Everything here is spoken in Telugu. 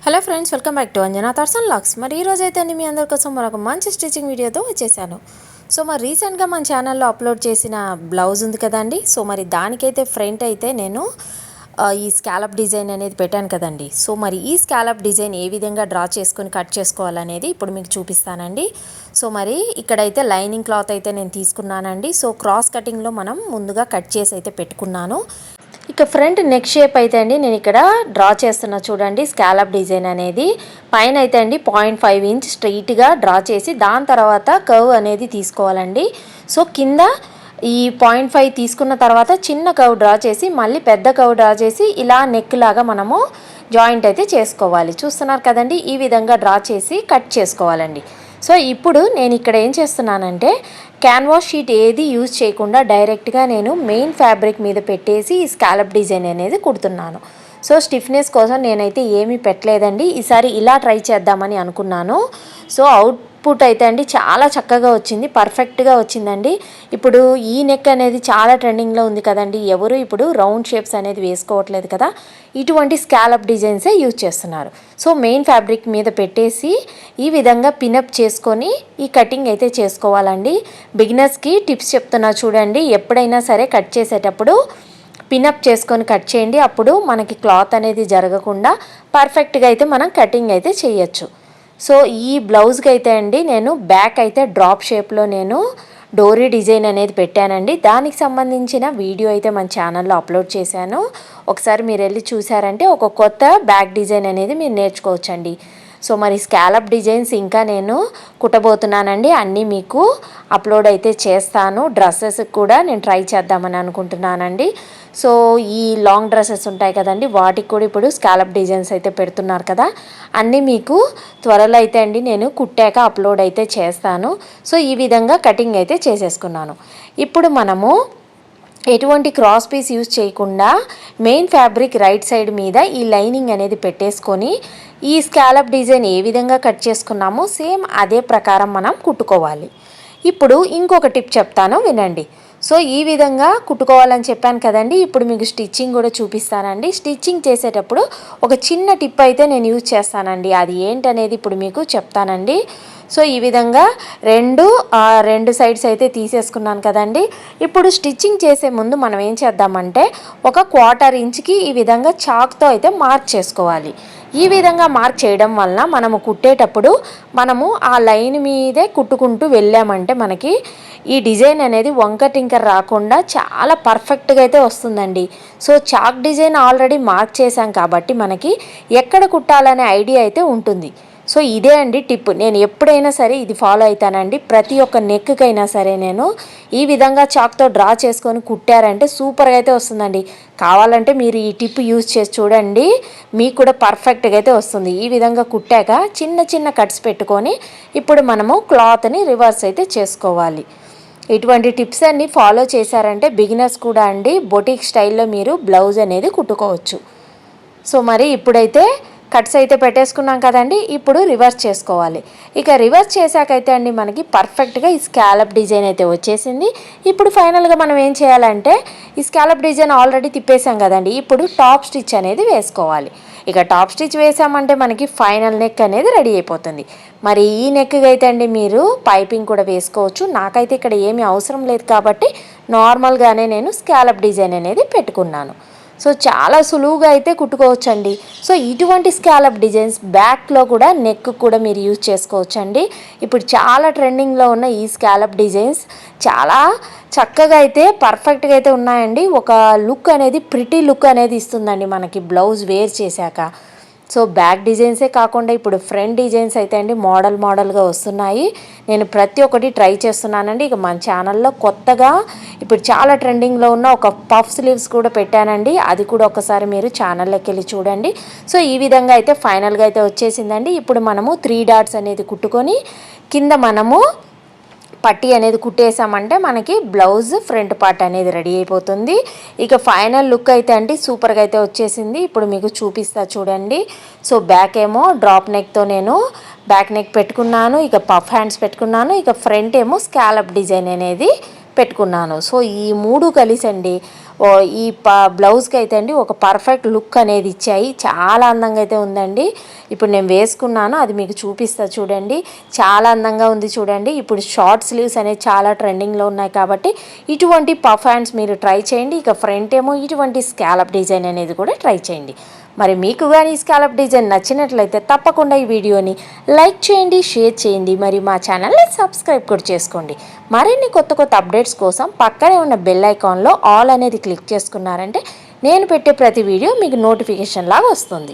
Hello friends, welcome back to Anjana thoughts lakhs. మరి ఈ రోజు అయితే మీ అందరి కోసం మరొక మంచి స్టిచ్చింగ్ వీడియోతో వచ్చేసాను. సో మరి రీసెంట్గా మన ఛానల్లో అప్లోడ్ చేసిన బ్లౌజ్ ఉంది కదండి. సో మరి దానికైతే ఫ్రంట్ అయితే నేను ఈ స్కాలప్ డిజైన్ అనేది పెట్టాను కదండి. సో మరి ఈ స్కాలప్ డిజైన్ ఏ విధంగా డ్రా చేసుకొని కట్ చేసుకోవాలనేది ఇప్పుడు మీకు చూపిస్తానండి. సో మరి ఇక్కడైతే లైనింగ్ క్లాత్ అయితే నేను తీసుకున్నానండి. సో క్రాస్ కటింగ్లో మనం ముందుగా కట్ చేసి అయితే పెట్టుకున్నాను. ఇక ఫ్రంట్ నెక్ షేప్ అయితే అండి నేను ఇక్కడ డ్రా చేస్తున్నా చూడండి. స్కాలప్ డిజైన్ అనేది పైన అయితే అండి 0.5 ఇంచ్ స్ట్రైట్గా డ్రా చేసి దాని తర్వాత కర్వ్ అనేది తీసుకోవాలండి. సో కింద ఈ 0.5 తీసుకున్న తర్వాత చిన్న కర్వ్ డ్రా చేసి మళ్ళీ పెద్ద కర్వ్ డ్రా చేసి ఇలా నెక్ లాగా మనము జాయింట్ అయితే చేసుకోవాలి. చూస్తున్నారు కదండి, ఈ విధంగా డ్రా చేసి కట్ చేసుకోవాలండి. సో ఇప్పుడు నేను ఇక్కడ ఏం చేస్తున్నానంటే క్యాన్వాస్ షీట్ ఏది యూజ్ చేయకుండా డైరెక్ట్గా నేను మెయిన్ ఫ్యాబ్రిక్ మీద పెట్టేసి ఈ స్కాలప్ డిజైన్ అనేది కుడుతున్నాను. సో స్టిఫ్నెస్ కోసం నేనైతే ఏమీ పెట్టలేదండి. ఈసారి ఇలా ట్రై చేద్దామని అనుకున్నాను. సో అవుట్పుట్ అయితే అండి చాలా చక్కగా వచ్చింది, పర్ఫెక్ట్గా వచ్చిందండి. ఇప్పుడు ఈ నెక్ అనేది చాలా ట్రెండింగ్లో ఉంది కదండి. ఎవరు ఇప్పుడు రౌండ్ షేప్స్ అనేది వేసుకోవట్లేదు కదా, ఇటువంటి స్కాలప్ డిజైన్సే యూజ్ చేస్తున్నారు. సో మెయిన్ ఫ్యాబ్రిక్ మీద పెట్టేసి ఈ విధంగా పినప్ చేసుకొని ఈ కటింగ్ అయితే చేసుకోవాలండి. బిగినర్స్కి టిప్స్ చెప్తున్నా చూడండి. ఎప్పుడైనా సరే కట్ చేసేటప్పుడు పినప్ చేసుకొని కట్ చేయండి. అప్పుడు మనకి క్లాత్ అనేది జరగకుండా పర్ఫెక్ట్గా అయితే మనం కటింగ్ అయితే చేయొచ్చు. సో ఈ బ్లౌజ్కి అయితే అండి నేను బ్యాక్ అయితే డ్రాప్ షేప్లో నేను డోరీ డిజైన్ అనేది పెట్టానండి. దానికి సంబంధించిన వీడియో అయితే మన ఛానల్లో అప్లోడ్ చేశాను. ఒకసారి మీరు వెళ్ళి చూసారంటే ఒక కొత్త బ్యాక్ డిజైన్ అనేది మీరు నేర్చుకోవచ్చండి. సో మరి స్కాలప్ డిజైన్స్ ఇంకా నేను కుట్టబోతున్నానండి. అన్నీ మీకు అప్లోడ్ అయితే చేస్తాను. డ్రెస్సెస్ కూడా నేను ట్రై చేద్దామని అనుకుంటున్నానండి. సో ఈ లాంగ్ డ్రెస్సెస్ ఉంటాయి కదండి, వాటికి కూడా ఇప్పుడు స్కాలప్ డిజైన్స్ అయితే పెడుతున్నారు కదా, అన్నీ మీకు త్వరలో అయితే అండి నేను కుట్టాక అప్లోడ్ అయితే చేస్తాను. సో ఈ విధంగా కటింగ్ అయితే చేసేసుకున్నాను. ఇప్పుడు మనము ఎటువంటి క్రాస్ పీస్ యూజ్ చేయకుండా మెయిన్ ఫ్యాబ్రిక్ రైట్ సైడ్ మీద ఈ లైనింగ్ అనేది పెట్టేసుకొని ఈ స్కాలప్ డిజైన్ ఏ విధంగా కట్ చేసుకున్నామో సేమ్ అదే ప్రకారం మనం కుట్టుకోవాలి. ఇప్పుడు ఇంకొక టిప్ చెప్తాను వినండి. సో ఈ విధంగా కుట్టుకోవాలని చెప్పాను కదండి. ఇప్పుడు మీకు స్టిచ్చింగ్ కూడా చూపిస్తానండి. స్టిచ్చింగ్ చేసేటప్పుడు ఒక చిన్న టిప్ అయితే నేను యూజ్ చేస్తానండి. అది ఏంటనేది ఇప్పుడు మీకు చెప్తానండి. సో ఈ విధంగా రెండు సైడ్స్ అయితే తీసేసుకున్నాను కదండి. ఇప్పుడు స్టిచ్చింగ్ చేసే ముందు మనం ఏం చేద్దామంటే ఒక 1/4 ఇంచ్కి ఈ విధంగా చాక్తో అయితే మార్క్ చేసుకోవాలి. ఈ విధంగా మార్క్ చేయడం వలన మనము కుట్టేటప్పుడు మనము ఆ లైన్ మీదే కుట్టుకుంటూ వెళ్ళామంటే మనకి ఈ డిజైన్ అనేది వంక టింకర్ రాకుండా చాలా పర్ఫెక్ట్గా అయితే వస్తుందండి. So chalk design already mark చేశాం కాబట్టి మనకి ఎక్కడ కుట్టాలనే ఐడియా అయితే ఉంటుంది. సో ఇదే అండి టిప్. నేను ఎప్పుడైనా సరే ఇది ఫాలో అవుతానండి. ప్రతి ఒక్క నెక్కైనా సరే నేను ఈ విధంగా చాక్తో డ్రా చేసుకొని కుట్టారంటే సూపర్గా అయితే వస్తుందండి. కావాలంటే మీరు ఈ టిప్ యూజ్ చేసి చూడండి, మీకు కూడా పర్ఫెక్ట్గా అయితే వస్తుంది. ఈ విధంగా కుట్టాక చిన్న చిన్న కట్స్ పెట్టుకొని ఇప్పుడు మనము క్లాత్ని రివర్స్ అయితే చేసుకోవాలి. ఇటువంటి టిప్స్ అన్నీ ఫాలో చేశారంటే బిగినర్స్ కూడా అండి బొటిక్ స్టైల్లో మీరు బ్లౌజ్ అనేది కుట్టుకోవచ్చు. సో మరి ఇప్పుడైతే కట్స్ అయితే పెట్టేసుకున్నాం కదండి. ఇప్పుడు రివర్స్ చేసుకోవాలి. ఇక రివర్స్ చేశాకైతే అండి మనకి పర్ఫెక్ట్గా ఈ స్కాలప్ డిజైన్ అయితే వచ్చేసింది. ఇప్పుడు ఫైనల్గా మనం ఏం చేయాలంటే ఈ స్కాలప్ డిజైన్ ఆల్రెడీ తిప్పేసాం కదండి. ఇప్పుడు టాప్ స్టిచ్ అనేది వేసుకోవాలి. ఇక టాప్ స్టిచ్ వేసామంటే మనకి ఫైనల్ నెక్ అనేది రెడీ అయిపోతుంది. మరి ఈ నెక్కి అయితే అండి మీరు పైపింగ్ కూడా వేసుకోవచ్చు. నాకైతే ఇక్కడ ఏమీ అవసరం లేదు కాబట్టి నార్మల్గానే నేను స్కాలప్ డిజైన్ అనేది పెట్టుకున్నాను. సో చాలా సులువుగా అయితే కుట్టుకోవచ్చండి. సో ఇటువంటి స్కాలప్ డిజైన్స్ బ్యాక్లో కూడా నెక్ కూడా మీరు యూజ్ చేసుకోవచ్చండి. ఇప్పుడు చాలా ట్రెండింగ్లో ఉన్న ఈ స్కాలప్ డిజైన్స్ చాలా చక్కగా అయితే పర్ఫెక్ట్గా అయితే ఉన్నాయండి. ఒక లుక్ అనేది ప్రిటీ లుక్ అనేది ఇస్తుందండి మనకి బ్లౌజ్ వేర్ చేశాక. సో బ్యాక్ డిజైన్సే కాకుండా ఇప్పుడు ఫ్రంట్ డిజైన్స్ అయితే అండి మోడల్గా వస్తున్నాయి. నేను ప్రతి ఒక్కటి ట్రై చేస్తున్నానండి. ఇక మన ఛానల్లో కొత్తగా ఇప్పుడు చాలా ట్రెండింగ్లో ఉన్న ఒక పఫ్ స్లీవ్స్ కూడా పెట్టానండి. అది కూడా ఒకసారి మీరు ఛానల్లోకి వెళ్ళి చూడండి. సో ఈ విధంగా అయితే ఫైనల్గా అయితే వచ్చేసిందండి. ఇప్పుడు మనము 3 డాట్స్ అనేది కుట్టుకొని కింద మనము పట్టీ అనేది కుట్టేసామంటే మనకి బ్లౌజ్ ఫ్రంట్ పార్ట్ అనేది రెడీ అయిపోతుంది. ఇక ఫైనల్ లుక్ అయితే అండి సూపర్గా అయితే వచ్చేసింది. ఇప్పుడు మీకు చూపిస్తా చూడండి. సో బ్యాక్ ఏమో డ్రాప్ నెక్తో నేను బ్యాక్ నెక్ పెట్టుకున్నాను. ఇక పఫ్ హ్యాండ్స్ పెట్టుకున్నాను. ఇక ఫ్రంట్ ఏమో స్కాలప్ డిజైన్ అనేది పెట్టుకున్నాను. సో ఈ 3 కలిసి అండి ఈ బ్లౌజ్కి అయితే అండి ఒక పర్ఫెక్ట్ లుక్ అనేది ఇచ్చాయి. చాలా అందంగా అయితే ఉందండి. ఇప్పుడు నేను వేసుకున్నాను, అది మీకు చూపిస్తా చూడండి. చాలా అందంగా ఉంది చూడండి. ఇప్పుడు షార్ట్ స్లీవ్స్ అనేవి చాలా ట్రెండింగ్లో ఉన్నాయి కాబట్టి ఇటువంటి పఫ్ హ్యాండ్స్ మీరు ట్రై చేయండి. ఇక ఫ్రంట్ ఏమో ఇటువంటి స్కాలప్ డిజైన్ అనేది కూడా ట్రై చేయండి. మరి మీకు కానీ ఈ స్కాలప్ డిజైన్ నచ్చినట్లయితే తప్పకుండా ఈ వీడియోని లైక్ చేయండి, షేర్ చేయండి, మరి మా ఛానల్ని సబ్స్క్రైబ్ కూడా చేసుకోండి. మరిన్ని కొత్త కొత్త అప్డేట్స్ కోసం పక్కనే ఉన్న బెల్ ఐకాన్లో ఆల్ అనేది క్లిక్ చేసుకున్నారంటే నేను పెట్టే ప్రతి వీడియో మీకు నోటిఫికేషన్ లాగా వస్తుంది.